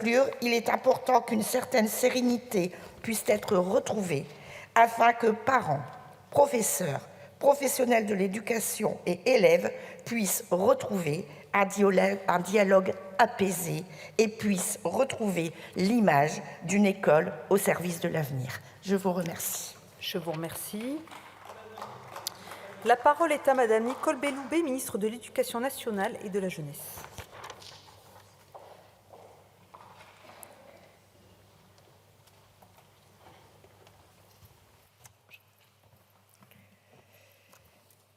Il est important qu'une certaine sérénité puisse être retrouvée afin que parents, professeurs, professionnels de l'éducation et élèves puissent retrouver un dialogue apaisé et puissent retrouver l'image d'une école au service de l'avenir. Je vous remercie. Je vous remercie. La parole est à Madame Nicole Belloubet, ministre de l'Éducation nationale et de la jeunesse.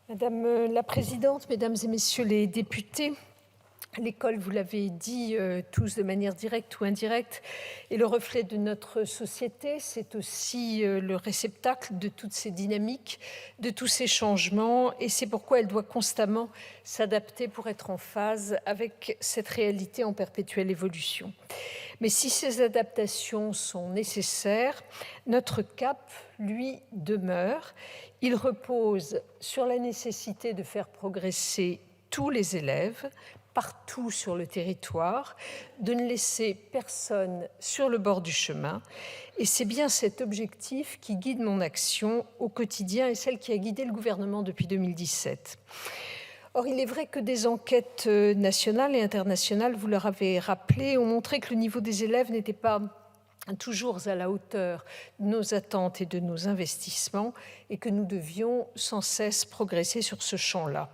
Madame la Présidente, Mesdames et Messieurs les députés, l'école, vous l'avez dit tous de manière directe ou indirecte, est le reflet de notre société. C'est aussi le réceptacle de toutes ces dynamiques, de tous ces changements, et c'est pourquoi elle doit constamment s'adapter pour être en phase avec cette réalité en perpétuelle évolution. Mais si ces adaptations sont nécessaires, notre cap, lui, demeure. Il repose sur la nécessité de faire progresser tous les élèves, partout sur le territoire, de ne laisser personne sur le bord du chemin. Et c'est bien cet objectif qui guide mon action au quotidien et celle qui a guidé le gouvernement depuis 2017. Or, il est vrai que des enquêtes nationales et internationales, vous leur avez rappelé, ont montré que le niveau des élèves n'était pas toujours à la hauteur de nos attentes et de nos investissements et que nous devions sans cesse progresser sur ce champ-là.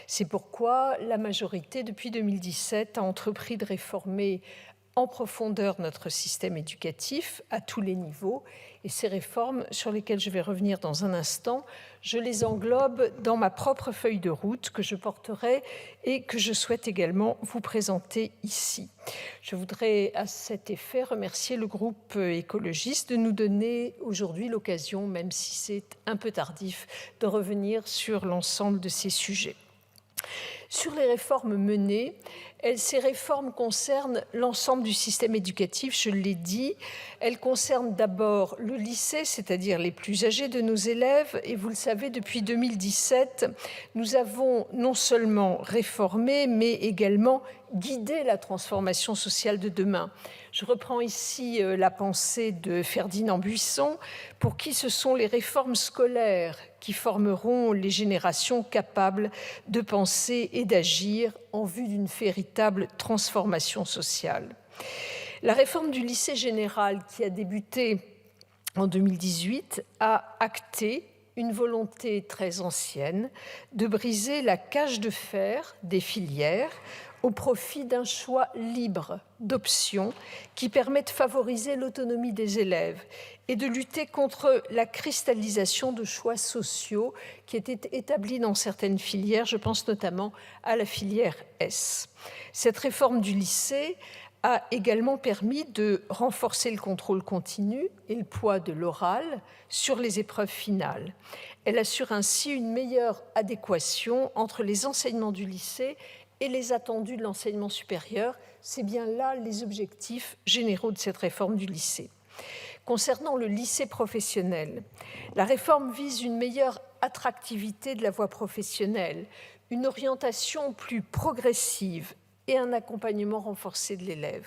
C'est pourquoi la majorité, depuis 2017, a entrepris de réformer en profondeur notre système éducatif à tous les niveaux. Et ces réformes, sur lesquelles je vais revenir dans un instant, je les englobe dans ma propre feuille de route que je porterai et que je souhaite également vous présenter ici. Je voudrais à cet effet remercier le groupe écologiste de nous donner aujourd'hui l'occasion, même si c'est un peu tardif, de revenir sur l'ensemble de ces sujets. Sur les réformes menées, ces réformes concernent l'ensemble du système éducatif, je l'ai dit. Elles concernent d'abord le lycée, c'est-à-dire les plus âgés de nos élèves. Et vous le savez, depuis 2017, nous avons non seulement réformé, mais également guidé la transformation sociale de demain. Je reprends ici la pensée de Ferdinand Buisson, pour qui ce sont les réformes scolaires qui formeront les générations capables de penser et d'agir en vue d'une véritable transformation sociale. La réforme du lycée général, qui a débuté en 2018, a acté une volonté très ancienne de briser la cage de fer des filières au profit d'un choix libre d'options qui permet de favoriser l'autonomie des élèves et de lutter contre la cristallisation de choix sociaux qui étaient établis dans certaines filières. Je pense notamment à la filière S. Cette réforme du lycée a également permis de renforcer le contrôle continu et le poids de l'oral sur les épreuves finales. Elle assure ainsi une meilleure adéquation entre les enseignements du lycée et les attendus de l'enseignement supérieur. C'est bien là les objectifs généraux de cette réforme du lycée. Concernant le lycée professionnel, la réforme vise une meilleure attractivité de la voie professionnelle, une orientation plus progressive et un accompagnement renforcé de l'élève.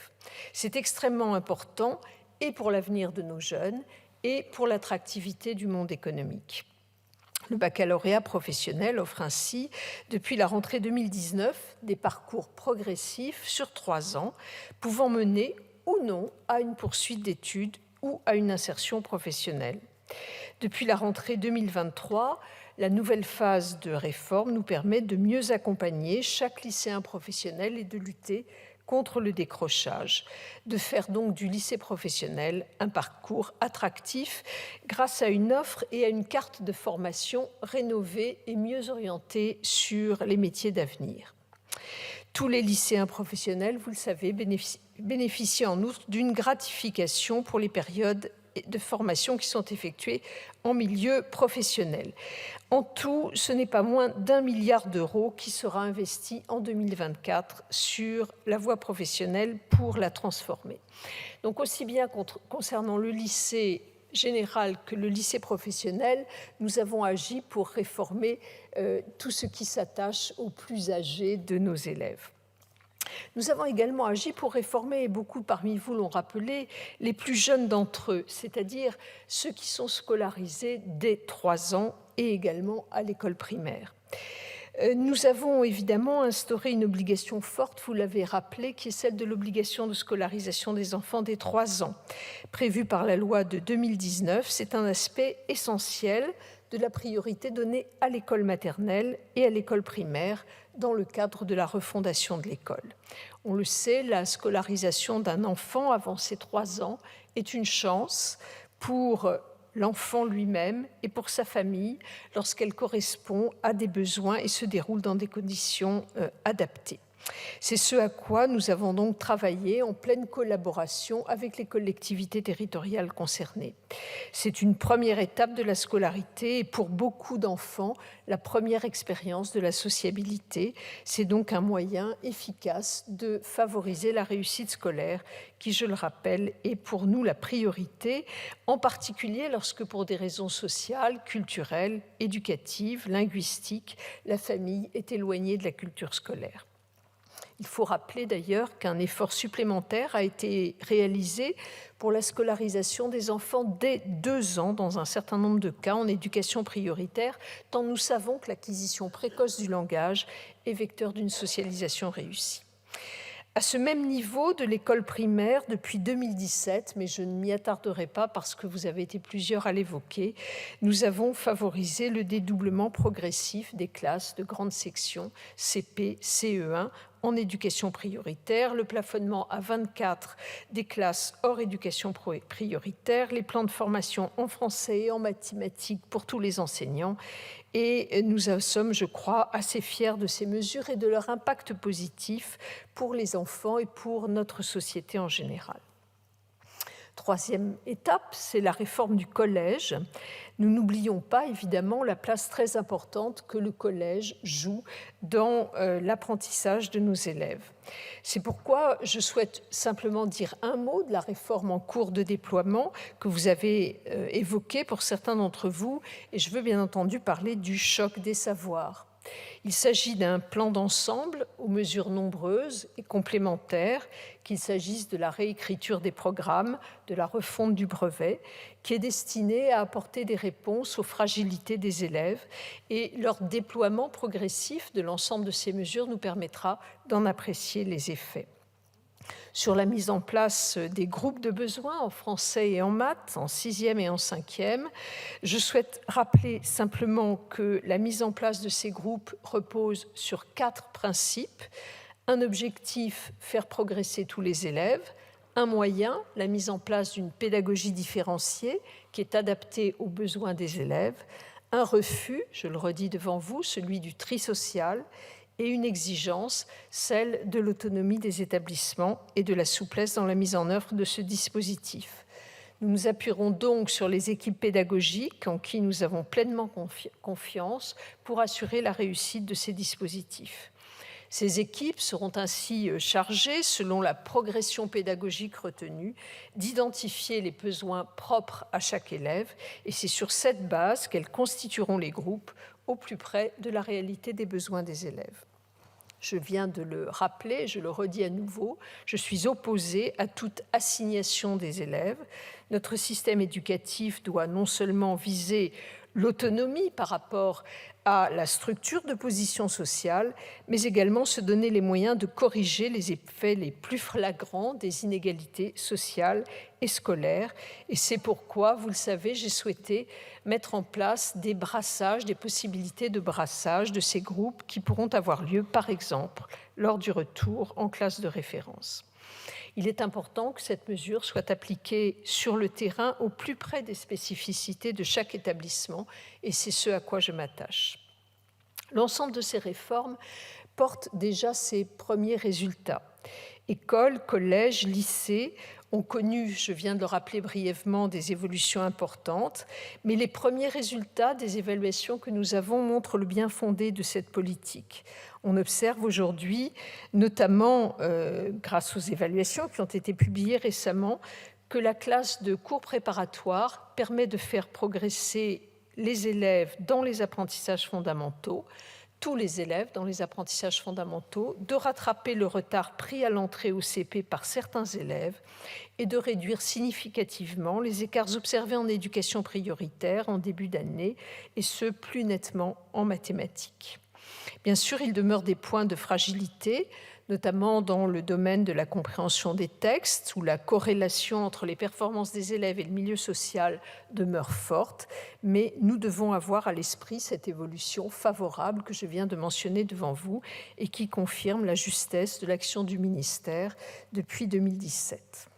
C'est extrêmement important et pour l'avenir de nos jeunes et pour l'attractivité du monde économique. Le baccalauréat professionnel offre ainsi, depuis la rentrée 2019, des parcours progressifs sur 3 ans, pouvant mener ou non à une poursuite d'études ou à une insertion professionnelle. Depuis la rentrée 2023, la nouvelle phase de réforme nous permet de mieux accompagner chaque lycéen professionnel et de lutter contre le décrochage, de faire donc du lycée professionnel un parcours attractif grâce à une offre et à une carte de formation rénovée et mieux orientée sur les métiers d'avenir. Tous les lycéens professionnels, vous le savez, bénéficient en outre d'une gratification pour les périodes de formation qui sont effectuées en milieu professionnel. En tout, ce n'est pas moins d'1 milliard d'euros qui sera investi en 2024 sur la voie professionnelle pour la transformer. Donc aussi bien concernant le lycée général que le lycée professionnel, nous avons agi pour réformer tout ce qui s'attache aux plus âgés de nos élèves. Nous avons également agi pour réformer, et beaucoup parmi vous l'ont rappelé, les plus jeunes d'entre eux, c'est-à-dire ceux qui sont scolarisés dès 3 ans et également à l'école primaire. Nous avons évidemment instauré une obligation forte, vous l'avez rappelé, qui est celle de l'obligation de scolarisation des enfants dès 3 ans, prévue par la loi de 2019. C'est un aspect essentiel de la priorité donnée à l'école maternelle et à l'école primaire dans le cadre de la refondation de l'école. On le sait, la scolarisation d'un enfant avant ses 3 ans est une chance pour l'enfant lui-même et pour sa famille lorsqu'elle correspond à des besoins et se déroule dans des conditions adaptées. C'est ce à quoi nous avons donc travaillé en pleine collaboration avec les collectivités territoriales concernées. C'est une première étape de la scolarité et pour beaucoup d'enfants, la première expérience de la sociabilité. C'est donc un moyen efficace de favoriser la réussite scolaire qui, je le rappelle, est pour nous la priorité, en particulier lorsque pour des raisons sociales, culturelles, éducatives, linguistiques, la famille est éloignée de la culture scolaire. Il faut rappeler d'ailleurs qu'un effort supplémentaire a été réalisé pour la scolarisation des enfants dès 2 ans dans un certain nombre de cas en éducation prioritaire, tant nous savons que l'acquisition précoce du langage est vecteur d'une socialisation réussie. À ce même niveau de l'école primaire depuis 2017, mais je ne m'y attarderai pas parce que vous avez été plusieurs à l'évoquer, nous avons favorisé le dédoublement progressif des classes de grande section CP, CE1 en éducation prioritaire, le plafonnement à 24 des classes hors éducation prioritaire, les plans de formation en français et en mathématiques pour tous les enseignants. Et nous sommes, je crois, assez fiers de ces mesures et de leur impact positif pour les enfants et pour notre société en général. Troisième étape, c'est la réforme du collège. Nous n'oublions pas, évidemment, la place très importante que le collège joue dans l'apprentissage de nos élèves. C'est pourquoi je souhaite simplement dire un mot de la réforme en cours de déploiement que vous avez évoquée pour certains d'entre vous, et je veux bien entendu parler du choc des savoirs. Il s'agit d'un plan d'ensemble aux mesures nombreuses et complémentaires, qu'il s'agisse de la réécriture des programmes, de la refonte du brevet, qui est destiné à apporter des réponses aux fragilités des élèves, et leur déploiement progressif de l'ensemble de ces mesures nous permettra d'en apprécier les effets. Sur la mise en place des groupes de besoins en français et en maths, en 6e et en 5e, je souhaite rappeler simplement que la mise en place de ces groupes repose sur 4 principes. Un objectif, faire progresser tous les élèves. Un moyen, la mise en place d'une pédagogie différenciée qui est adaptée aux besoins des élèves. Un refus, je le redis devant vous, celui du tri social. Et une exigence, celle de l'autonomie des établissements et de la souplesse dans la mise en œuvre de ce dispositif. Nous nous appuierons donc sur les équipes pédagogiques en qui nous avons pleinement confiance pour assurer la réussite de ces dispositifs. Ces équipes seront ainsi chargées, selon la progression pédagogique retenue, d'identifier les besoins propres à chaque élève, et c'est sur cette base qu'elles constitueront les groupes au plus près de la réalité des besoins des élèves. Je viens de le rappeler, je le redis à nouveau, je suis opposée à toute assignation des élèves. Notre système éducatif doit non seulement viser l'autonomie par rapport à la structure de position sociale, mais également se donner les moyens de corriger les effets les plus flagrants des inégalités sociales et scolaires. Et c'est pourquoi, vous le savez, j'ai souhaité mettre en place des brassages, des possibilités de brassage de ces groupes qui pourront avoir lieu, par exemple, lors du retour en classe de référence. Il est important que cette mesure soit appliquée sur le terrain au plus près des spécificités de chaque établissement, et c'est ce à quoi je m'attache. L'ensemble de ces réformes porte déjà ses premiers résultats. Écoles, collèges, lycées ont connu, je viens de le rappeler brièvement, des évolutions importantes, mais les premiers résultats des évaluations que nous avons montrent le bien fondé de cette politique. On observe aujourd'hui, notamment grâce aux évaluations qui ont été publiées récemment, que la classe de cours préparatoire permet de faire progresser les élèves dans les apprentissages fondamentaux, tous les élèves dans les apprentissages fondamentaux, de rattraper le retard pris à l'entrée au CP par certains élèves et de réduire significativement les écarts observés en éducation prioritaire en début d'année, et ce, plus nettement en mathématiques. Bien sûr, il demeure des points de fragilité, notamment dans le domaine de la compréhension des textes, où la corrélation entre les performances des élèves et le milieu social demeure forte, mais nous devons avoir à l'esprit cette évolution favorable que je viens de mentionner devant vous et qui confirme la justesse de l'action du ministère depuis 2017.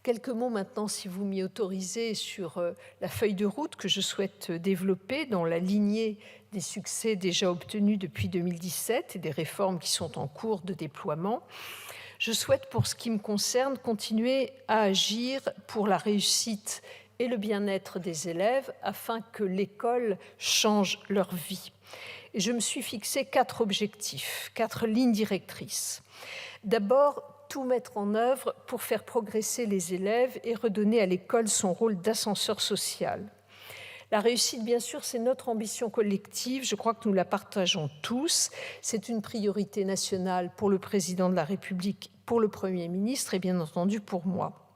Quelques mots maintenant, si vous m'y autorisez, sur la feuille de route que je souhaite développer dans la lignée des succès déjà obtenus depuis 2017 et des réformes qui sont en cours de déploiement. Je souhaite, pour ce qui me concerne, continuer à agir pour la réussite et le bien-être des élèves afin que l'école change leur vie. Et je me suis fixé 4 objectifs, 4 lignes directrices. D'abord, tout mettre en œuvre pour faire progresser les élèves et redonner à l'école son rôle d'ascenseur social. La réussite, bien sûr, c'est notre ambition collective. Je crois que nous la partageons tous. C'est une priorité nationale pour le président de la République, pour le Premier ministre et bien entendu pour moi.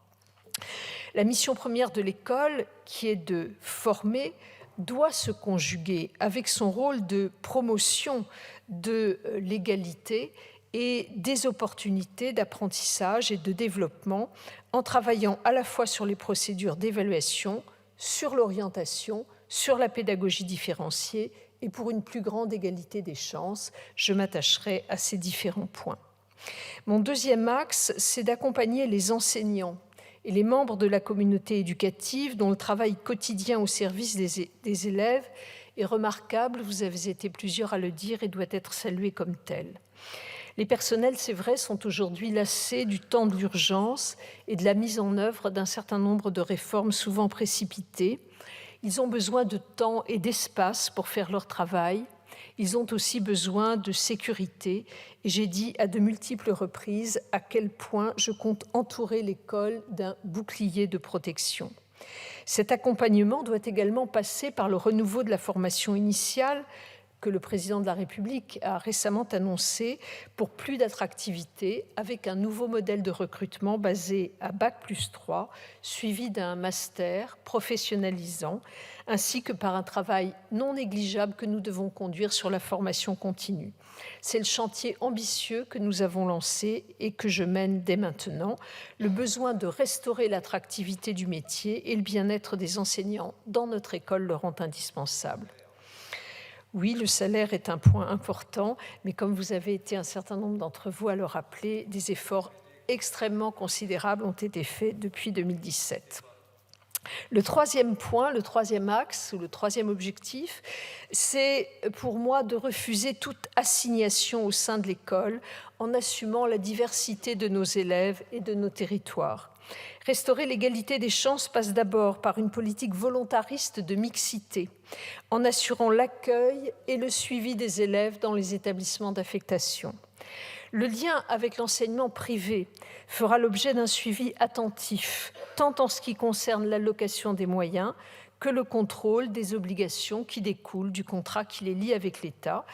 La mission première de l'école, qui est de former, doit se conjuguer avec son rôle de promotion de l'égalité et des opportunités d'apprentissage et de développement en travaillant à la fois sur les procédures d'évaluation, sur l'orientation, sur la pédagogie différenciée et pour une plus grande égalité des chances. Je m'attacherai à ces différents points. Mon deuxième axe, c'est d'accompagner les enseignants et les membres de la communauté éducative dont le travail quotidien au service des élèves est remarquable, vous avez été plusieurs à le dire, et doit être salué comme tel. Les personnels, c'est vrai, sont aujourd'hui lassés du temps de l'urgence et de la mise en œuvre d'un certain nombre de réformes souvent précipitées. Ils ont besoin de temps et d'espace pour faire leur travail. Ils ont aussi besoin de sécurité. Et j'ai dit à de multiples reprises à quel point je compte entourer l'école d'un bouclier de protection. Cet accompagnement doit également passer par le renouveau de la formation initiale, que le président de la République a récemment annoncé, pour plus d'attractivité, avec un nouveau modèle de recrutement basé à Bac+3, suivi d'un master professionnalisant, ainsi que par un travail non négligeable que nous devons conduire sur la formation continue. C'est le chantier ambitieux que nous avons lancé et que je mène dès maintenant. Le besoin de restaurer l'attractivité du métier et le bien-être des enseignants dans notre école le rend indispensable. Oui, le salaire est un point important, mais comme vous avez été un certain nombre d'entre vous à le rappeler, des efforts extrêmement considérables ont été faits depuis 2017. Le troisième point, le troisième axe ou le troisième objectif, c'est pour moi de refuser toute assignation au sein de l'école en assumant la diversité de nos élèves et de nos territoires. Restaurer l'égalité des chances passe d'abord par une politique volontariste de mixité, en assurant l'accueil et le suivi des élèves dans les établissements d'affectation. Le lien avec l'enseignement privé fera l'objet d'un suivi attentif, tant en ce qui concerne l'allocation des moyens que le contrôle des obligations qui découlent du contrat qui les lie avec l'État,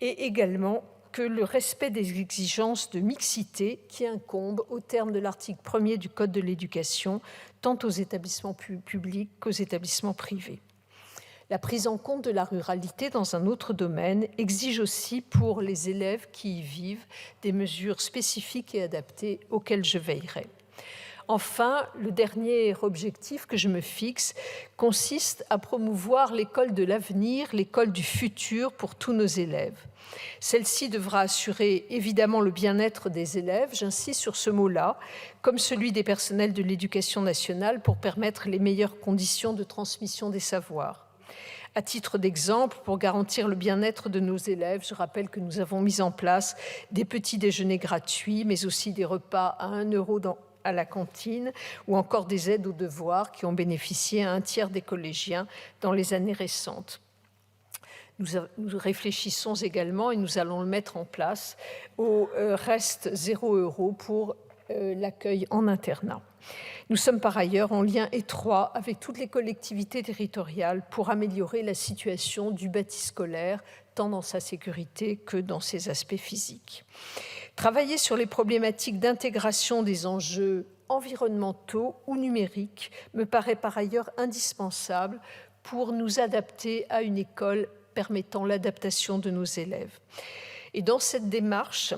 et également que le respect des exigences de mixité qui incombent au terme de l'article 1er du Code de l'éducation, tant aux établissements publics qu'aux établissements privés. La prise en compte de la ruralité dans un autre domaine exige aussi pour les élèves qui y vivent des mesures spécifiques et adaptées auxquelles je veillerai. Enfin, le dernier objectif que je me fixe consiste à promouvoir l'école de l'avenir, l'école du futur pour tous nos élèves. Celle-ci devra assurer évidemment le bien-être des élèves, j'insiste sur ce mot-là, comme celui des personnels de l'éducation nationale pour permettre les meilleures conditions de transmission des savoirs. À titre d'exemple, pour garantir le bien-être de nos élèves, je rappelle que nous avons mis en place des petits déjeuners gratuits, mais aussi des repas à 1 € à la cantine, ou encore des aides aux devoirs qui ont bénéficié à 1/3 des collégiens dans les années récentes. Nous réfléchissons également, et nous allons le mettre en place, au reste 0 € pour l'accueil en internat. Nous sommes par ailleurs en lien étroit avec toutes les collectivités territoriales pour améliorer la situation du bâti scolaire, tant dans sa sécurité que dans ses aspects physiques. Travailler sur les problématiques d'intégration des enjeux environnementaux ou numériques me paraît par ailleurs indispensable pour nous adapter à une école permettant l'adaptation de nos élèves. Et dans cette démarche,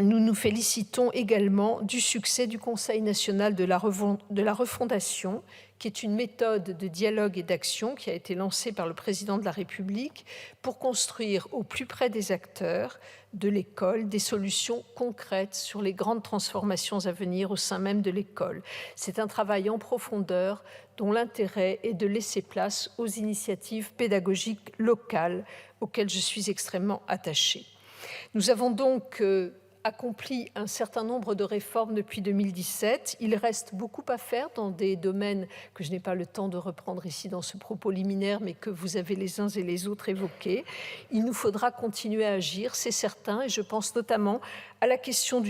nous nous félicitons également du succès du Conseil national de la refondation, qui est une méthode de dialogue et d'action qui a été lancée par le Président de la République pour construire au plus près des acteurs de l'école des solutions concrètes sur les grandes transformations à venir au sein même de l'école. C'est un travail en profondeur dont l'intérêt est de laisser place aux initiatives pédagogiques locales auxquelles je suis extrêmement attachée. Nous avons donc accompli un certain nombre de réformes depuis 2017. Il reste beaucoup à faire dans des domaines que je n'ai pas le temps de reprendre ici dans ce propos liminaire, mais que vous avez les uns et les autres évoqués. Il nous faudra continuer à agir, c'est certain, et je pense notamment à la question du